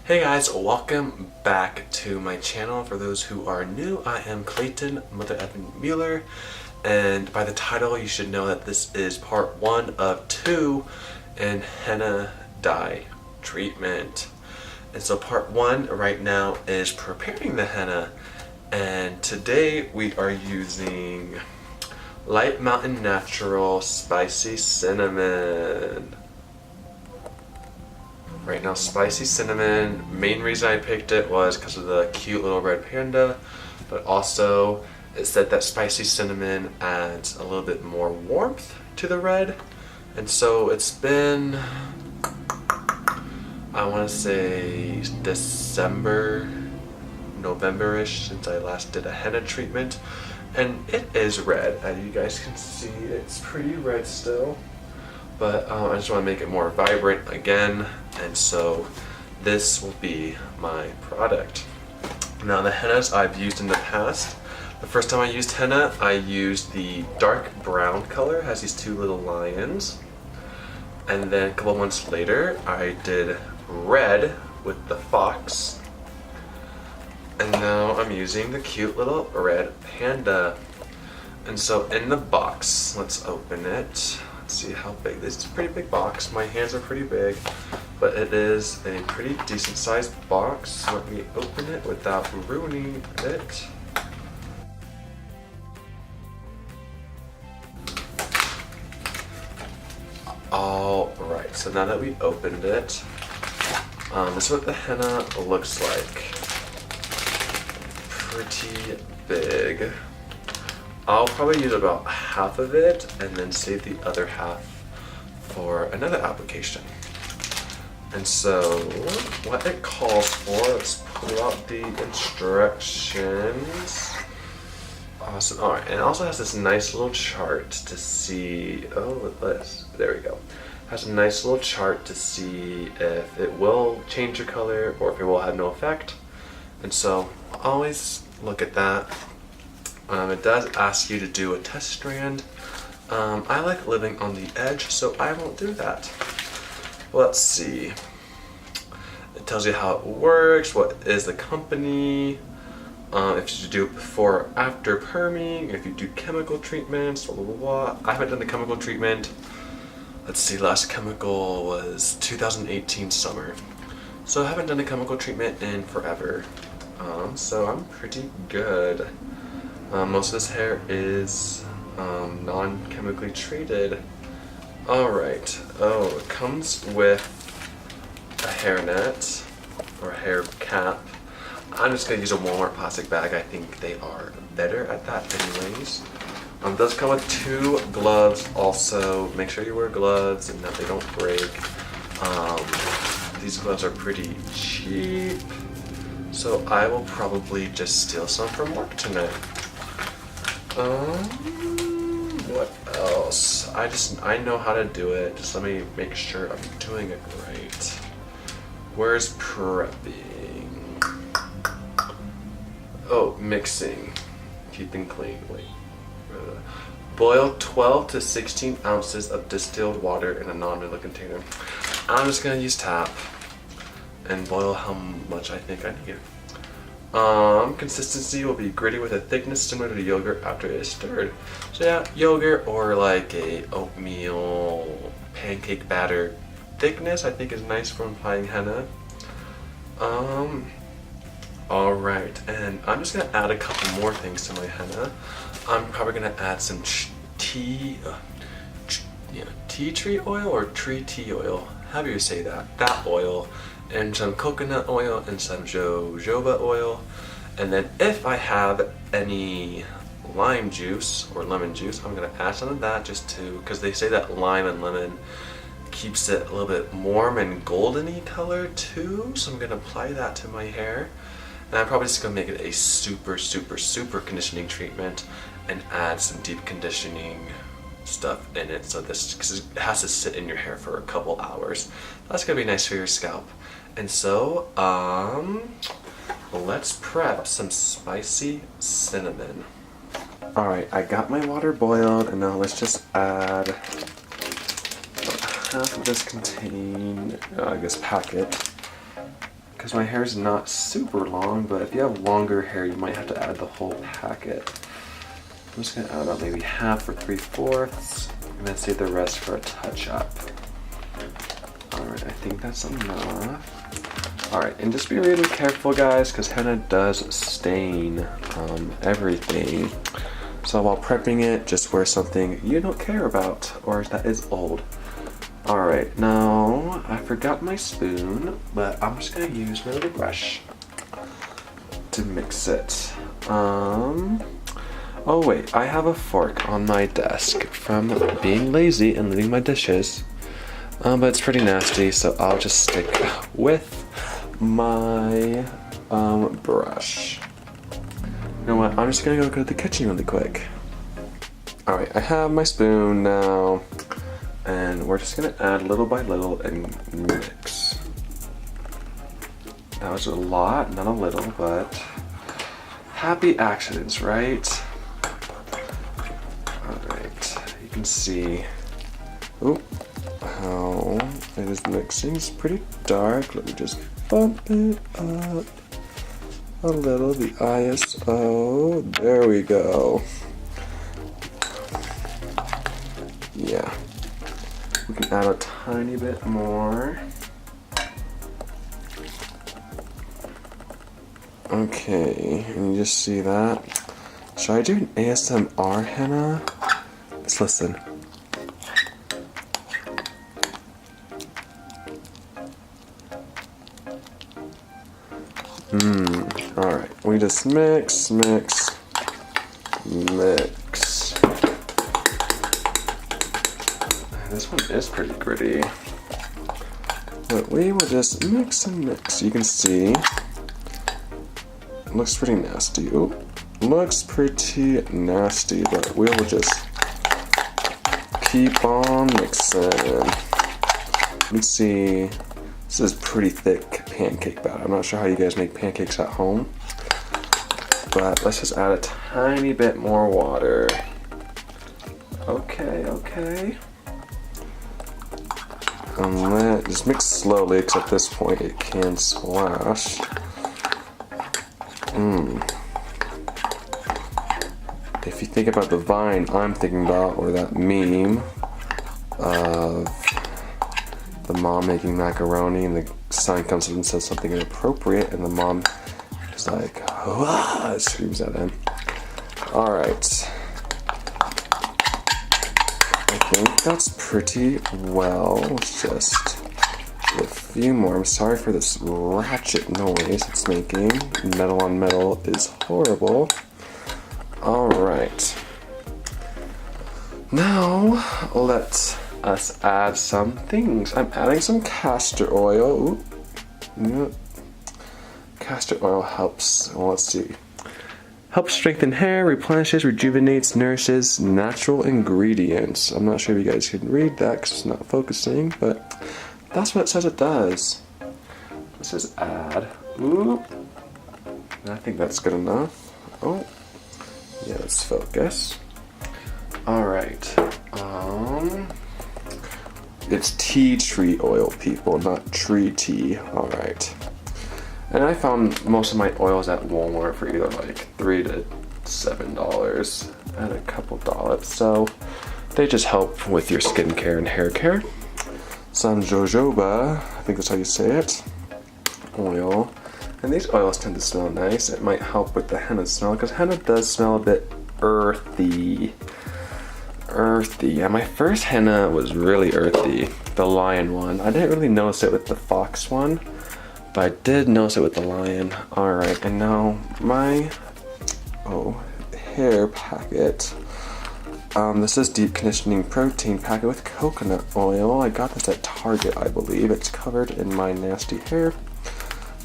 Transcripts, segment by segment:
Hey guys, welcome back to my channel. For those who are new, I am Clayton, Mother Evan Mueller, and by the title you should know that this is part 1 of 2 in henna dye treatment. And so part 1 right now is preparing the henna, and today we are using Light Mountain Natural Spicy Cinnamon. Right now, spicy cinnamon, main reason I picked it was because of the cute little red panda, but also it said that spicy cinnamon adds a little bit more warmth to the red. And so it's been, I want to say December, November-ish since I last did a henna treatment. And it is red, as you guys can see, it's pretty red still. But I just want to make it more vibrant again, and so this will be my product. Now, the hennas I've used in the past, the first time I used henna, I used the dark brown color, it has these two little lions. And then a couple months later, I did red with the fox. And now I'm using the cute little red panda. And so in the box, let's open it. See how big this is. A pretty big box. My hands are pretty big, but it is a pretty decent sized box. Let me open it without ruining it. Alright, so now that we opened it, this is what the henna looks like. Pretty big. I'll probably use about half of it and then save the other half for another application. And so what it calls for, let's pull out the instructions. Awesome. Alright, and it also has this nice little chart to see, there we go. It has a nice little chart to see if it will change your color or if it will have no effect. And so always look at that. It does ask you to do a test strand. I like living on the edge, so I won't do that. Let's see. It tells you how it works, what is the company, if you do it before or after perming, if you do chemical treatments, blah, blah, blah. I haven't done the chemical treatment. Let's see, last chemical was 2018 summer. So I haven't done a chemical treatment in forever. So I'm pretty good. Most of this hair is non-chemically treated. Alright, it comes with a hairnet or hair cap. I'm just going to use a Walmart plastic bag. I think they are better at that anyways. It does come with 2 gloves also. Make sure you wear gloves and that they don't break. These gloves are pretty cheap, so I will probably just steal some from work tonight. What else? I know how to do it. Just let me make sure I'm doing it right. Where's prepping? Oh, mixing. Keep them clean. Wait. Boil 12 to 16 ounces of distilled water in a non-metal container. I'm just gonna use tap and boil how much I think I need. Consistency will be gritty with a thickness similar to yogurt after it is stirred. So yeah, yogurt or like a oatmeal pancake batter thickness I think is nice for applying henna. Alright, and I'm just gonna add a couple more things to my henna. I'm probably gonna add some tea tree oil or tree tea oil, however you say that oil, and some coconut oil and some jojoba oil. And then if I have any lime juice or lemon juice, I'm gonna add some of that just to, because they say that lime and lemon keeps it a little bit warm and golden-y color too. So I'm gonna apply that to my hair. And I'm probably just gonna make it a super conditioning treatment and add some deep conditioning stuff in it, so this, because it has to sit in your hair for a couple hours. That's gonna be nice for your scalp. And so let's prep some spicy cinnamon. Alright, I got my water boiled, and now let's just add half of this packet, because my hair is not super long, but if you have longer hair, you might have to add the whole packet. I'm just gonna add about maybe half or 3/4, and then save the rest for a touch-up. Alright, I think that's enough. Alright, and just be really careful, guys, because henna does stain everything. So while prepping it, just wear something you don't care about, or that is old. Alright, now I forgot my spoon, but I'm just gonna use my little brush to mix it. Oh wait, I have a fork on my desk from being lazy and leaving my dishes. But it's pretty nasty, so I'll just stick with my brush. You know what, I'm just gonna go to the kitchen really quick. Alright, I have my spoon now, and we're just gonna add little by little and mix. That was a lot, not a little, but happy accidents, right? Alright, you can see how it is mixing. It's pretty dark. Let me just bump it up a little, the ISO. There we go. Yeah. We can add a tiny bit more. Okay, and you just see that. Should I do an ASMR henna? Let's listen. Alright, we just mix. This one is pretty gritty. But we will just mix and mix. You can see it looks pretty nasty. Ooh, looks pretty nasty, but we will just keep on mixing. You can see this is pretty thick pancake batter. I'm not sure how you guys make pancakes at home, but let's just add a tiny bit more water. Okay. And just mix slowly, because at this point it can splash. If you think about the vine I'm thinking about, or that meme of the mom making macaroni and the son comes up and says something inappropriate and the mom is like, "Wah!" screams at him. Alright. I think that's pretty well. Let's just do a few more. I'm sorry for this ratchet noise it's making. Metal on metal is horrible. Alright. Now, let us add some things. I'm adding some castor oil. Ooh. Yeah. Castor oil helps. Well, let's see. Helps strengthen hair, replenishes, rejuvenates, nourishes, natural ingredients. I'm not sure if you guys can read that because it's not focusing, but that's what it says it does. Let's just add. Ooh. I think that's good enough. Oh. Yeah, let's focus. Alright. It's tea tree oil, people, not tree tea. Alright. And I found most of my oils at Walmart for either like $3 to $7 and a couple dollops. So they just help with your skincare and hair care. Some jojoba, I think that's how you say it, oil. And these oils tend to smell nice. It might help with the henna smell, because henna does smell a bit earthy. Yeah, my first henna was really earthy, the lion one. I didn't really notice it with the fox one, but I did notice it with the lion. Alright, and now my hair packet. This is deep conditioning protein packet with coconut oil. I got this at Target, I believe. It's covered in my nasty hair.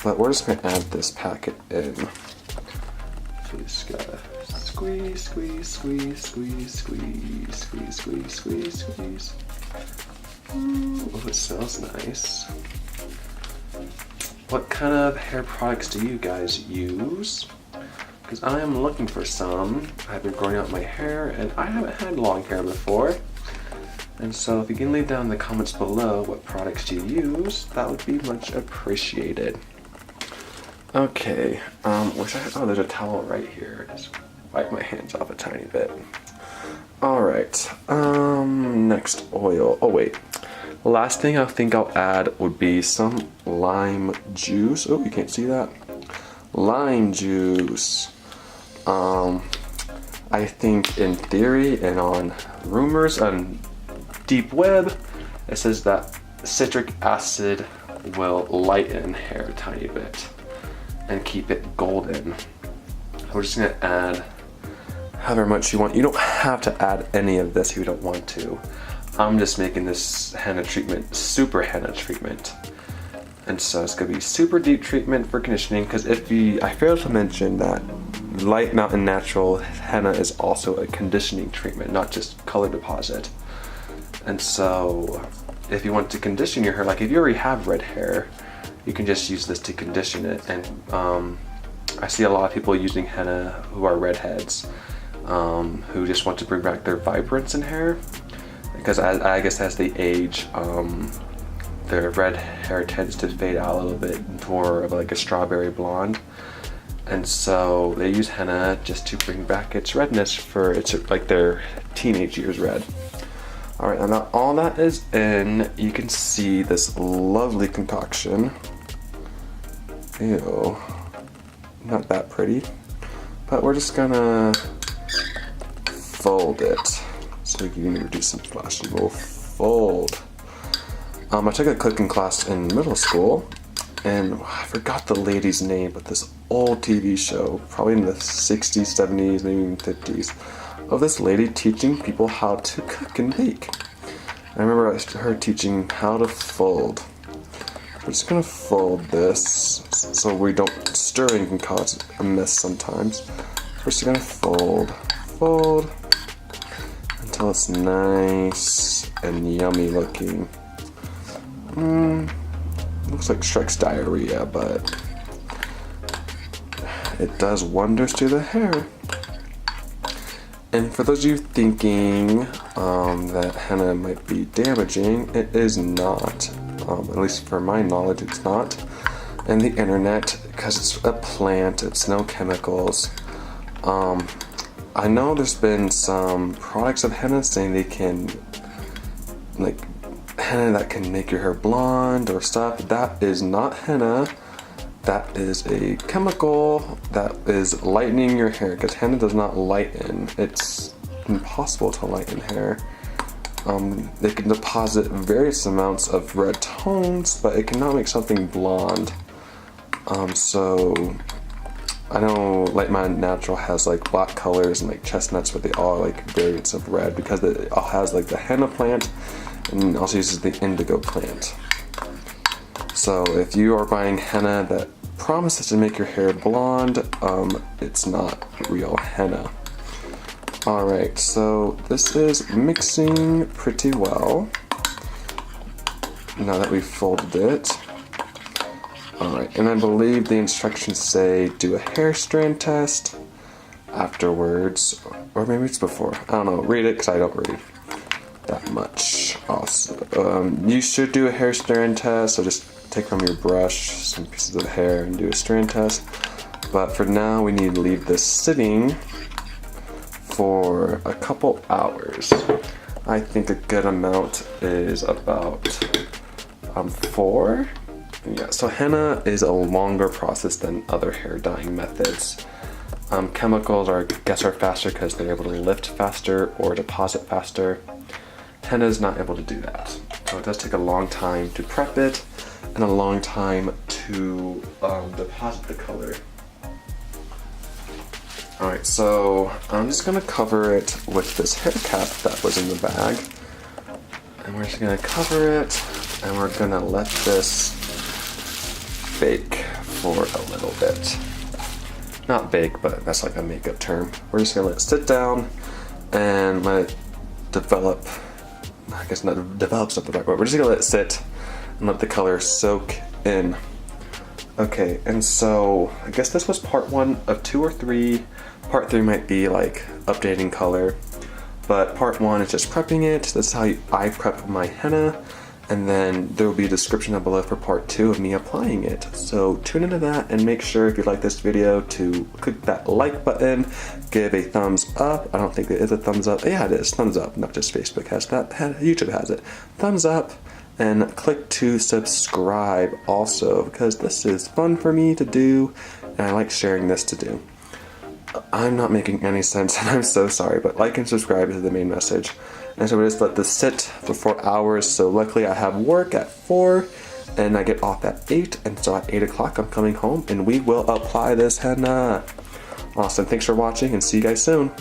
But we're just going to add this packet in. So you just gotta squeeze. Ooh, oh, it smells nice. What kind of hair products do you guys use? Because I am looking for some. I've been growing out my hair and I haven't had long hair before. And so if you can leave down in the comments below what products you use, that would be much appreciated. Okay, wish I had, oh, there's a towel right here. Just wipe my hands off a tiny bit. Alright, next oil. Oh wait, last thing I think I'll add would be some lime juice. Oh, you can't see that. Lime juice. I think in theory and on rumors on deep web, it says that citric acid will lighten hair a tiny bit and keep it golden. We're just gonna add however much you want. You don't have to add any of this if you don't want to. I'm just making this henna treatment super henna treatment. And so it's gonna be super deep treatment for conditioning, because I failed to mention that Light Mountain Natural henna is also a conditioning treatment, not just color deposit. And so if you want to condition your hair, like if you already have red hair, you can just use this to condition it. And I see a lot of people using henna who are redheads, who just want to bring back their vibrance in hair, because I guess as they age, their red hair tends to fade out a little bit more of like a strawberry blonde. And so they use henna just to bring back its redness for it's like their teenage years red. All right, now all that is in, you can see this lovely concoction. Ew, not that pretty. But we're just gonna fold it so we can reduce some splash. We'll fold. I took a cooking class in middle school, and I forgot the lady's name, but this old TV show, probably in the 60s, 70s, maybe even 50s, of this lady teaching people how to cook and bake. I remember her teaching how to fold. We're just gonna fold this so we don't stir and can cause a mess sometimes. We're just gonna fold until it's nice and yummy looking. Looks like Shrek's diarrhea, but it does wonders to the hair. And for those of you thinking that henna might be damaging, it is not. At least for my knowledge, it's not. And the internet, because it's a plant, it's no chemicals. I know there's been some products of henna saying they can, like, henna that can make your hair blonde or stuff. That is not henna. That is a chemical that is lightening your hair, because henna does not lighten. It's impossible to lighten hair. They can deposit various amounts of red tones, but it cannot make something blonde. So I know Light Mountain Natural has like black colors and like chestnuts, but they all are like variants of red, because it all has like the henna plant and also uses the indigo plant. So if you are buying henna that promises to make your hair blonde, it's not real henna. Alright, so this is mixing pretty well now that we've folded it. Alright, and I believe the instructions say do a hair strand test afterwards, or maybe it's before. I don't know, read it because I don't read that much. Also, you should do a hair strand test, so just take from your brush some pieces of hair and do a strand test. But for now, we need to leave this sitting for a couple hours. I think a good amount is about 4. Yeah, so henna is a longer process than other hair dyeing methods. Chemicals are faster because they're able to lift faster or deposit faster. Henna is not able to do that. So it does take a long time to prep it and a long time to deposit the color. Alright, so I'm just going to cover it with this hair cap that was in the bag. And we're just going to cover it, and we're going to let this bake for a little bit. Not bake, but that's like a makeup term. We're just going to let it sit down and let it develop. I guess not develop's not the right word. We're just going to let it sit and let the color soak in. Okay, and so I guess this was part 1 of 2 or 3. Part 3 might be like updating color, but part 1 is just prepping it. That's how I prep my henna. And then there will be a description down below for part 2 of me applying it. So tune into that and make sure if you like this video to click that like button, give a thumbs up. I don't think there is a thumbs up. Yeah, it is, thumbs up, not just Facebook has that, YouTube has it. Thumbs up, and click to subscribe also, because this is fun for me to do and I like sharing this to do. I'm not making any sense and I'm so sorry, but like and subscribe is the main message. And so we just let this sit for 4 hours. So luckily I have work at 4 and I get off at 8, and so at 8 o'clock I'm coming home and we will apply this henna. Awesome, thanks for watching and see you guys soon.